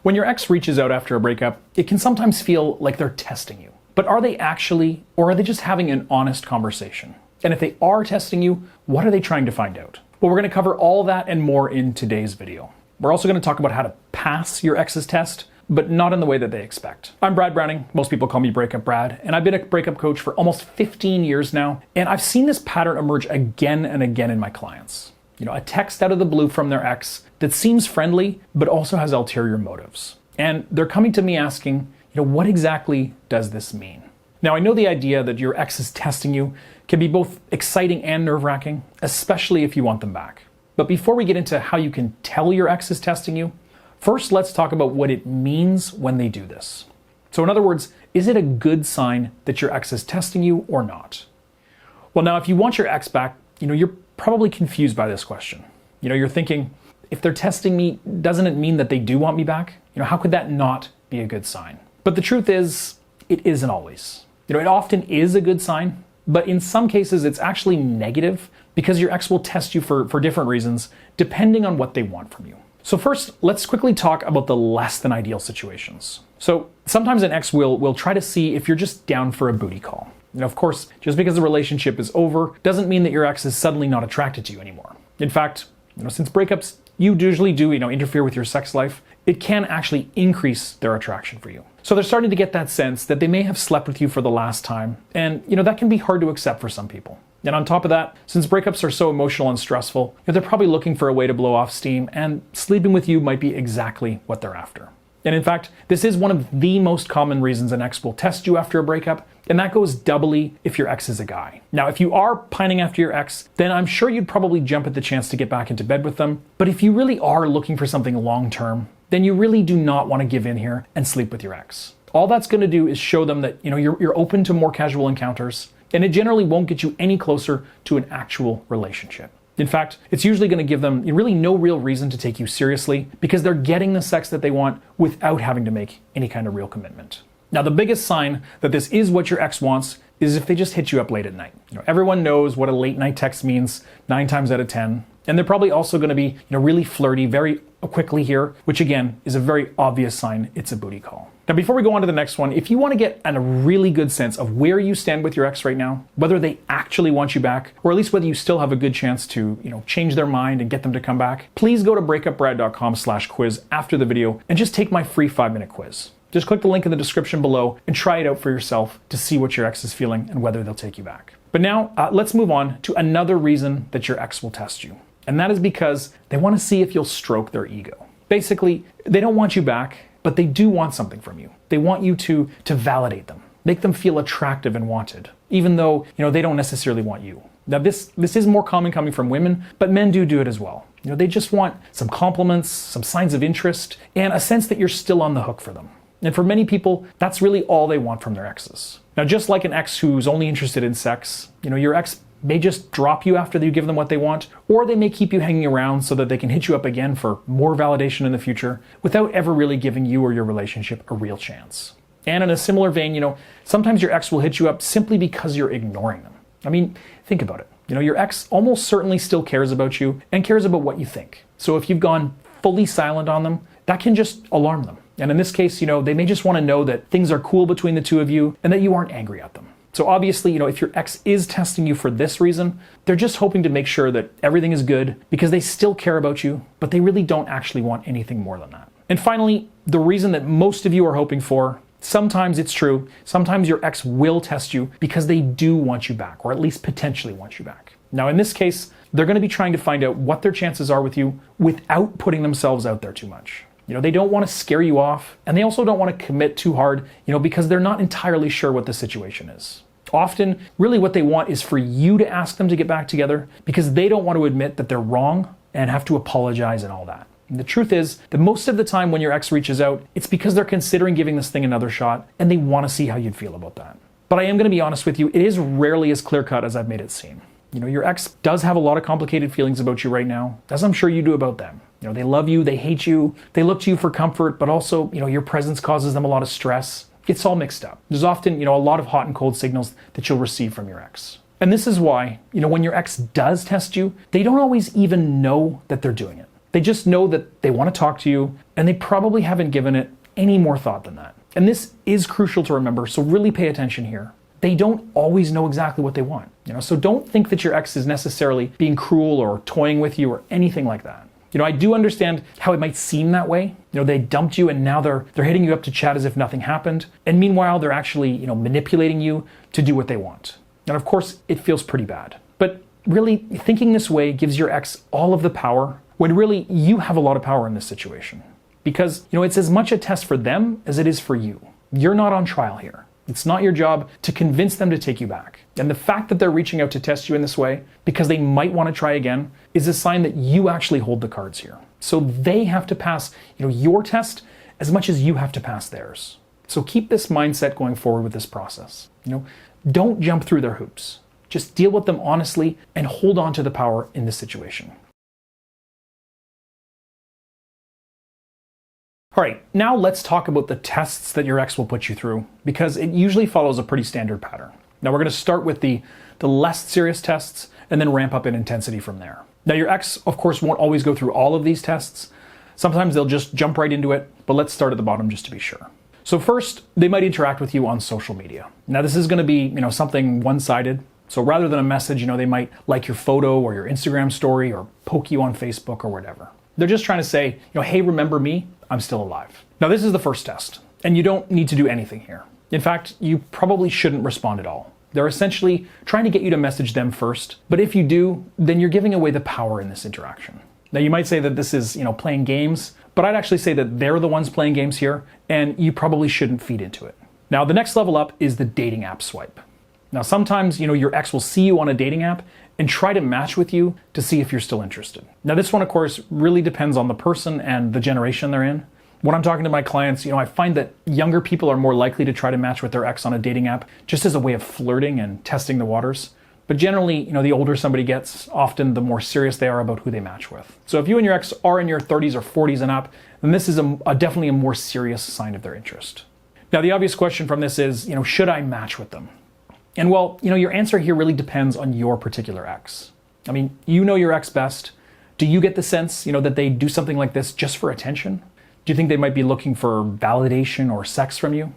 When your ex reaches out after a breakup, it can sometimes feel like they're testing you. But are they actually, or are they just having an honest conversation? And if they are testing you, what are they trying to find out? Well, we're going to cover all that and more in today's video. We're also going to talk about how to pass your ex's test, but not in the way that they expect. I'm Brad Browning. Most people call me Breakup Brad, and I've been a breakup coach for almost 15 years now, and I've seen this pattern emerge again and again in my clients. A text out of the blue from their ex that seems friendly, but also has ulterior motives. And they're coming to me asking, what exactly does this mean? Now, I know the idea that your ex is testing you can be both exciting and nerve-wracking, especially if you want them back. But before we get into how you can tell your ex is testing you, first let's talk about what it means when they do this. So in other words, is it a good sign that your ex is testing you or not? Well, now, if you want your ex back, you're probably confused by this question. You're thinking, if they're testing me, doesn't it mean that they do want me back? How could that not be a good sign? But the truth is, it isn't always. It often is a good sign, but in some cases it's actually negative because your ex will test you for different reasons, depending on what they want from you. So first, let's quickly talk about the less than ideal situations. So sometimes an ex will try to see if you're just down for a booty call. Of course, just because the relationship is over doesn't mean that your ex is suddenly not attracted to you anymore. In fact, since breakups usually do interfere with your sex life, it can actually increase their attraction for you. So they're starting to get that sense that they may have slept with you for the last time, and that can be hard to accept for some people. And on top of that, since breakups are so emotional and stressful, they're probably looking for a way to blow off steam, and sleeping with you might be exactly what they're after. And in fact, this is one of the most common reasons an ex will test you after a breakup, and that goes doubly if your ex is a guy. Now, if you are pining after your ex, then I'm sure you'd probably jump at the chance to get back into bed with them. But if you really are looking for something long-term, then you really do not want to give in here and sleep with your ex. All that's going to do is show them that you're open to more casual encounters, and it generally won't get you any closer to an actual relationship. In fact, it's usually going to give them really no real reason to take you seriously because they're getting the sex that they want without having to make any kind of real commitment. Now, the biggest sign that this is what your ex wants is if they just hit you up late at night. Everyone knows what a late night text means 9 times out of 10. And they're probably also going to be really flirty very quickly here, which again is a very obvious sign it's a booty call. Now, before we go on to the next one, if you want to get a really good sense of where you stand with your ex right now, whether they actually want you back, or at least whether you still have a good chance to change their mind and get them to come back, please go to breakupbrad.com/quiz after the video and just take my free 5-minute quiz. Just click the link in the description below and try it out for yourself to see what your ex is feeling and whether they'll take you back. But now let's move on to another reason that your ex will test you. And that is because they want to see if you'll stroke their ego. Basically, they don't want you back, but they do want something from you. They want you to validate them, make them feel attractive and wanted, even though they don't necessarily want you. Now, this is more common coming from women, but men do it as well. They just want some compliments, some signs of interest, and a sense that you're still on the hook for them. And for many people, that's really all they want from their exes. Now, just like an ex who's only interested in sex, your ex may just drop you after you give them what they want, or they may keep you hanging around so that they can hit you up again for more validation in the future without ever really giving you or your relationship a real chance. And in a similar vein, sometimes your ex will hit you up simply because you're ignoring them. I mean, think about it. Your ex almost certainly still cares about you and cares about what you think. So if you've gone fully silent on them, that can just alarm them. And in this case, they may just want to know that things are cool between the two of you and that you aren't angry at them. So obviously, if your ex is testing you for this reason, they're just hoping to make sure that everything is good because they still care about you, but they really don't actually want anything more than that. And finally, the reason that most of you are hoping for, sometimes it's true, sometimes your ex will test you because they do want you back, or at least potentially want you back. Now, in this case, they're going to be trying to find out what their chances are with you without putting themselves out there too much. They don't want to scare you off, and they also don't want to commit too hard, because they're not entirely sure what the situation is. Often, really what they want is for you to ask them to get back together because they don't want to admit that they're wrong and have to apologize and all that. And the truth is that most of the time when your ex reaches out, it's because they're considering giving this thing another shot and they want to see how you'd feel about that. But I am going to be honest with you, it is rarely as clear-cut as I've made it seem. Your ex does have a lot of complicated feelings about you right now, as I'm sure you do about them. They love you, they hate you, they look to you for comfort, but also, your presence causes them a lot of stress. It's all mixed up. There's often, a lot of hot and cold signals that you'll receive from your ex. And this is why, when your ex does test you, they don't always even know that they're doing it. They just know that they want to talk to you, and they probably haven't given it any more thought than that. And this is crucial to remember, so really pay attention here. They don't always know exactly what they want, so don't think that your ex is necessarily being cruel or toying with you or anything like that. I do understand how it might seem that way. They dumped you and now they're hitting you up to chat as if nothing happened. And meanwhile, they're actually, manipulating you to do what they want. And of course, it feels pretty bad. But really, thinking this way gives your ex all of the power when really you have a lot of power in this situation. Because, it's as much a test for them as it is for you. You're not on trial here. It's not your job to convince them to take you back. And the fact that they're reaching out to test you in this way, because they might want to try again, is a sign that you actually hold the cards here. So they have to pass, your test as much as you have to pass theirs. So keep this mindset going forward with this process. Don't jump through their hoops. Just deal with them honestly and hold on to the power in this situation. All right, now let's talk about the tests that your ex will put you through, because it usually follows a pretty standard pattern. Now we're going to start with the less serious tests and then ramp up in intensity from there. Now your ex, of course, won't always go through all of these tests. Sometimes they'll just jump right into it, but let's start at the bottom just to be sure. So first, they might interact with you on social media. Now this is going to be, something one-sided. So rather than a message, they might like your photo or your Instagram story or poke you on Facebook or whatever. They're just trying to say, hey, remember me? I'm still alive. Now this is the first test, and you don't need to do anything here. In fact, you probably shouldn't respond at all. They're essentially trying to get you to message them first, but if you do, then you're giving away the power in this interaction. Now you might say that this is, playing games, but I'd actually say that they're the ones playing games here, and you probably shouldn't feed into it. Now the next level up is the dating app swipe. Now sometimes, your ex will see you on a dating app and try to match with you to see if you're still interested. Now this one, of course, really depends on the person and the generation they're in. When I'm talking to my clients, I find that younger people are more likely to try to match with their ex on a dating app just as a way of flirting and testing the waters. But generally, the older somebody gets, often the more serious they are about who they match with. So if you and your ex are in your 30s or 40s and up, then this is definitely a more serious sign of their interest. Now the obvious question from this is, should I match with them? And well, your answer here really depends on your particular ex. I mean, you know your ex best. Do you get the sense, that they do something like this just for attention? Do you think they might be looking for validation or sex from you?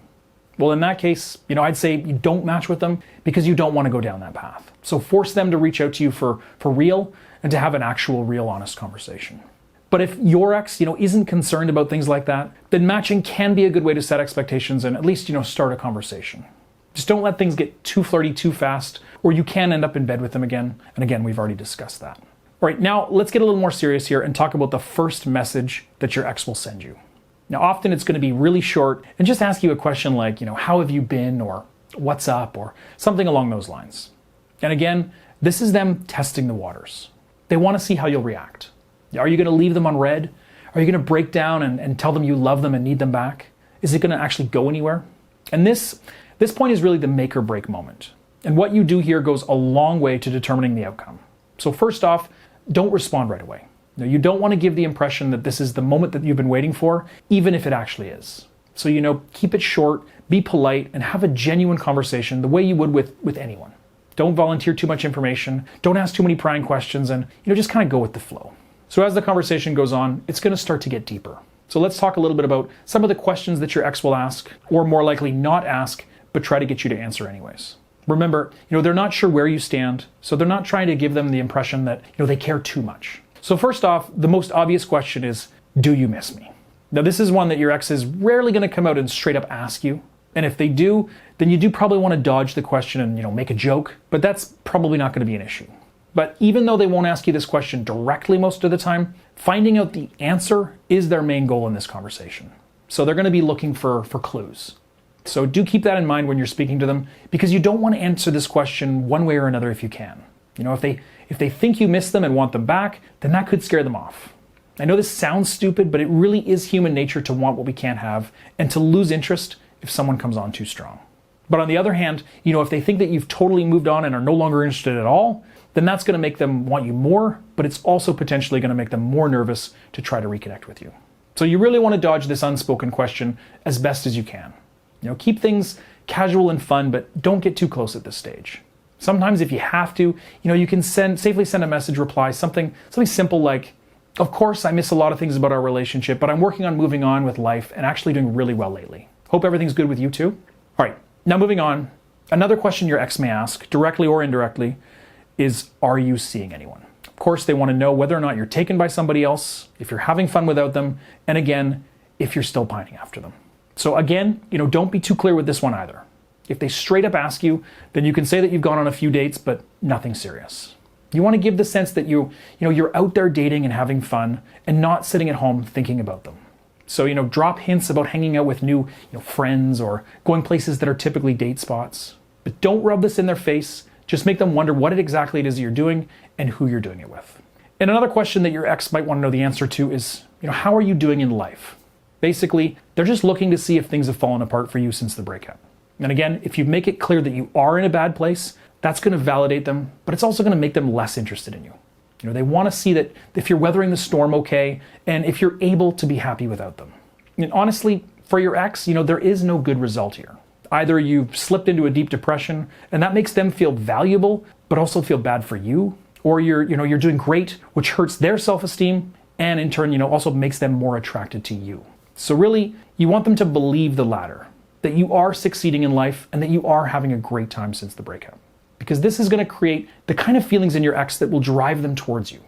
Well, in that case, I'd say you don't match with them because you don't want to go down that path. So force them to reach out to you for real and to have an actual, real, honest conversation. But if your ex, isn't concerned about things like that, then matching can be a good way to set expectations and at least, start a conversation. Just don't let things get too flirty too fast, or you can end up in bed with them again. And again, we've already discussed that. All right, now let's get a little more serious here and talk about the first message that your ex will send you. Now, often it's going to be really short and just ask you a question like, how have you been, or what's up, or something along those lines. And again, this is them testing the waters. They want to see how you'll react. Are you going to leave them on red? Are you going to break down and tell them you love them and need them back? Is it going to actually go anywhere? And this point is really the make or break moment. And what you do here goes a long way to determining the outcome. So first off, don't respond right away. Now, you don't want to give the impression that this is the moment that you've been waiting for, even if it actually is. So, keep it short, be polite, and have a genuine conversation the way you would with anyone. Don't volunteer too much information, don't ask too many prying questions, and just kind of go with the flow. So as the conversation goes on, it's going to start to get deeper. So let's talk a little bit about some of the questions that your ex will ask, or more likely not ask, but try to get you to answer anyways. Remember, they're not sure where you stand, so they're not trying to give them the impression that, they care too much. So first off, the most obvious question is, do you miss me? Now this is one that your ex is rarely going to come out and straight up ask you. And if they do, then you do probably want to dodge the question and, make a joke, but that's probably not going to be an issue. But even though they won't ask you this question directly most of the time, finding out the answer is their main goal in this conversation. So they're going to be looking for clues. So do keep that in mind when you're speaking to them, because you don't want to answer this question one way or another if you can. If they think you miss them and want them back, then that could scare them off. I know this sounds stupid, but it really is human nature to want what we can't have and to lose interest if someone comes on too strong. But on the other hand, if they think that you've totally moved on and are no longer interested at all, then that's going to make them want you more, but it's also potentially going to make them more nervous to try to reconnect with you. So you really want to dodge this unspoken question as best as you can. Keep things casual and fun, but don't get too close at this stage. Sometimes if you have to, you can safely send a message reply, something simple like, Of course, I miss a lot of things about our relationship, but I'm working on moving on with life and actually doing really well lately. Hope everything's good with you too. All right, now moving on. Another question your ex may ask, directly or indirectly, is, are you seeing anyone? Of course, they want to know whether or not you're taken by somebody else, if you're having fun without them, and again, if you're still pining after them. So again, don't be too clear with this one either. If they straight up ask you, then you can say that you've gone on a few dates, but nothing serious. You want to give the sense that you're out there dating and having fun and not sitting at home thinking about them. So, drop hints about hanging out with new, friends or going places that are typically date spots. But don't rub this in their face. Just make them wonder what exactly it is you're doing and who you're doing it with. And another question that your ex might want to know the answer to is, how are you doing in life? Basically, they're just looking to see if things have fallen apart for you since the breakup. And again, if you make it clear that you are in a bad place, that's going to validate them, but it's also going to make them less interested in you. They want to see that if you're weathering the storm okay, and if you're able to be happy without them. And honestly, for your ex, there is no good result here. Either you've slipped into a deep depression, and that makes them feel valuable, but also feel bad for you, or you're doing great, which hurts their self-esteem, and in turn, also makes them more attracted to you. So really, you want them to believe the latter, that you are succeeding in life and that you are having a great time since the breakup. Because this is going to create the kind of feelings in your ex that will drive them towards you.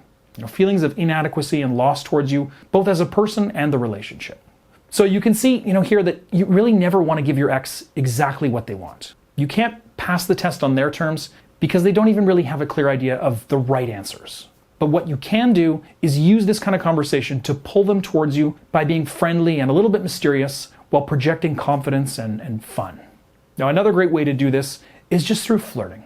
Feelings of inadequacy and loss towards you, both as a person and the relationship. So you can see, here that you really never want to give your ex exactly what they want. You can't pass the test on their terms because they don't even really have a clear idea of the right answers. But what you can do is use this kind of conversation to pull them towards you by being friendly and a little bit mysterious while projecting confidence and fun. Now, another great way to do this is just through flirting.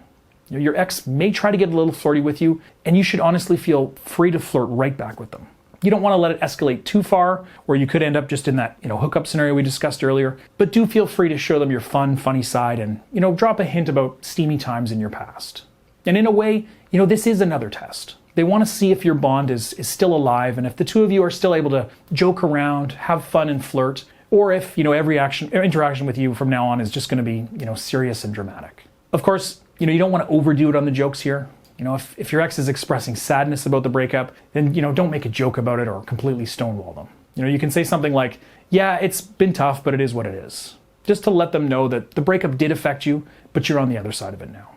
Your ex may try to get a little flirty with you, and you should honestly feel free to flirt right back with them. You don't want to let it escalate too far, or you could end up just in that hookup scenario we discussed earlier, but do feel free to show them your fun, funny side and drop a hint about steamy times in your past. And in a way, this is another test. They want to see if your bond is still alive and if the two of you are still able to joke around, have fun and flirt, or if every interaction with you from now on is just going to be serious and dramatic. Of course, you don't want to overdo it on the jokes here. If your ex is expressing sadness about the breakup, then don't make a joke about it or completely stonewall them. You can say something like, yeah, it's been tough, but it is what it is. Just to let them know that the breakup did affect you, but you're on the other side of it now.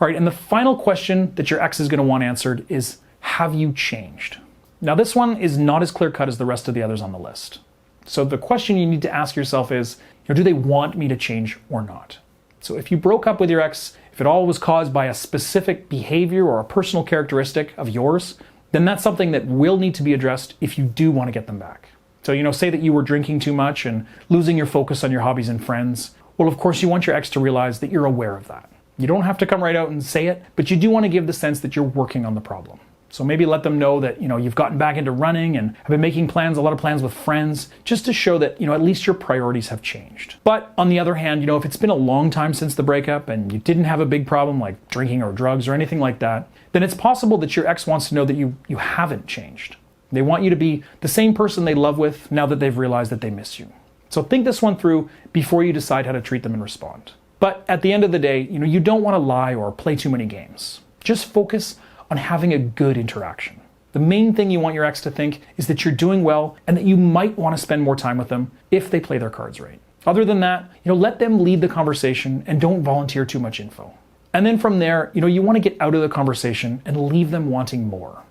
All right, and the final question that your ex is going to want answered is, have you changed? Now this one is not as clear-cut as the rest of the others on the list. So the question you need to ask yourself is, do they want me to change or not? So if you broke up with your ex, if it all was caused by a specific behavior or a personal characteristic of yours, then that's something that will need to be addressed if you do want to get them back. So, say that you were drinking too much and losing your focus on your hobbies and friends. Well, of course, you want your ex to realize that you're aware of that. You don't have to come right out and say it, but you do want to give the sense that you're working on the problem. So maybe let them know that, you've gotten back into running and have been making plans, a lot of plans with friends, just to show that, at least your priorities have changed. But on the other hand, if it's been a long time since the breakup and you didn't have a big problem like drinking or drugs or anything like that, then it's possible that your ex wants to know that you haven't changed. They want you to be the same person they love with now that they've realized that they miss you. So think this one through before you decide how to treat them and respond. But at the end of the day, you don't want to lie or play too many games. Just focus on having a good interaction. The main thing you want your ex to think is that you're doing well and that you might want to spend more time with them if they play their cards right. Other than that, let them lead the conversation and don't volunteer too much info. And then from there, you want to get out of the conversation and leave them wanting more.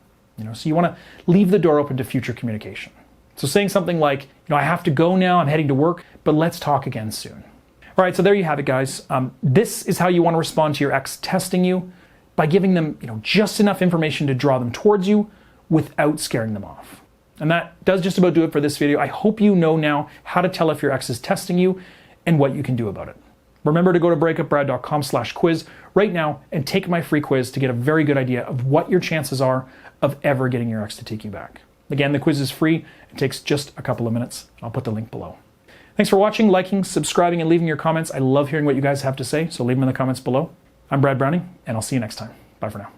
So you want to leave the door open to future communication. So saying something like, I have to go now, I'm heading to work, but let's talk again soon. All right, so there you have it, guys. This is how you want to respond to your ex testing you, by giving them just enough information to draw them towards you without scaring them off. And that does just about do it for this video. I hope you know now how to tell if your ex is testing you and what you can do about it. Remember to go to breakupbrad.com/quiz right now and take my free quiz to get a very good idea of what your chances are of ever getting your ex to take you back. Again, the quiz is free. It takes just a couple of minutes. I'll put the link below. Thanks for watching, liking, subscribing, and leaving your comments. I love hearing what you guys have to say, so leave them in the comments below. I'm Brad Browning, and I'll see you next time. Bye for now.